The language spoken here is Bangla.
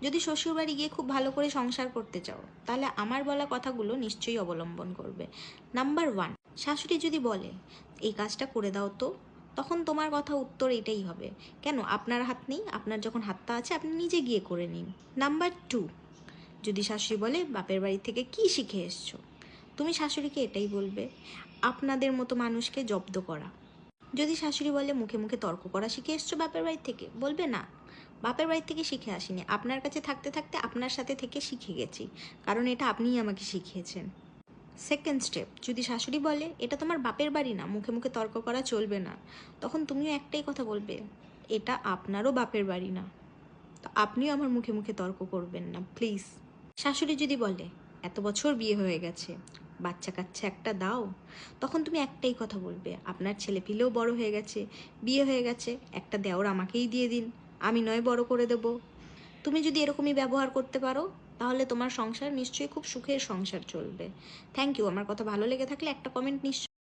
যদি শ্বশুরবাড়ি গিয়ে খুব ভালো করে সংসার করতে চাও, তাহলে আমার বলা কথাগুলো নিশ্চয়ই অবলম্বন করবে। নাম্বার 1, শাশুড়ি যদি বলে এই কাজটা করে দাও তো, তখন তোমার কথা উত্তর এটাই হবে, কেন আপনার হাত নেই? আপনার যখন হাতটা আছে আপনি নিজে গিয়ে করে নিন। নাম্বার 2, যদি শাশুড়ি বলে বাপের বাড়ি থেকে কি শিখে এসছো, তুমি শাশুড়িকে এটাই বলবে, আপনাদের মতো মানুষকে জব্দ করা। যদি শাশুড়ি বলে মুখে মুখে তর্ক করা শিখে এসছো বাপের বাড়ি থেকে, বলবে না, বাপের বাড়ি থেকে শিখে আসিনি, আপনার কাছে থাকতে থাকতে আপনার সাথে থেকে শিখে গেছি, কারণ এটা আপনিই আমাকে শিখিয়েছেন। সেকেন্ড স্টেপ, যদি শাশুড়ি বলে এটা তোমার বাপের বাড়ি না, মুখে মুখে তর্ক করা চলবে না, তখন তুমিও একটাই কথা বলবে, এটা আপনারও বাপের বাড়ি না, তো আপনিও আমার মুখে মুখে তর্ক করবেন না প্লিজ। শাশুড়ি যদি বলে এত বছর বিয়ে হয়ে গেছে, বাচ্চা কাচ্চা একটা দাও, তখন তুমি একটাই কথা বলবে, আপনার ছেলে পিলেও বড় হয়ে গেছে, বিয়ে হয়ে গেছে, একটা দেওর আমাকেই দিয়ে দিন, আমি নয় বড় করে দেব। তুমি যদি এরকমই ব্যবহার করতে পারো, তাহলে তোমার সংসার নিশ্চয়ই খুব সুখের সংসার চলবে। Thank you. আমার কথা ভালো লেগে থাকলে একটা কমেন্ট নিশ্চয়ই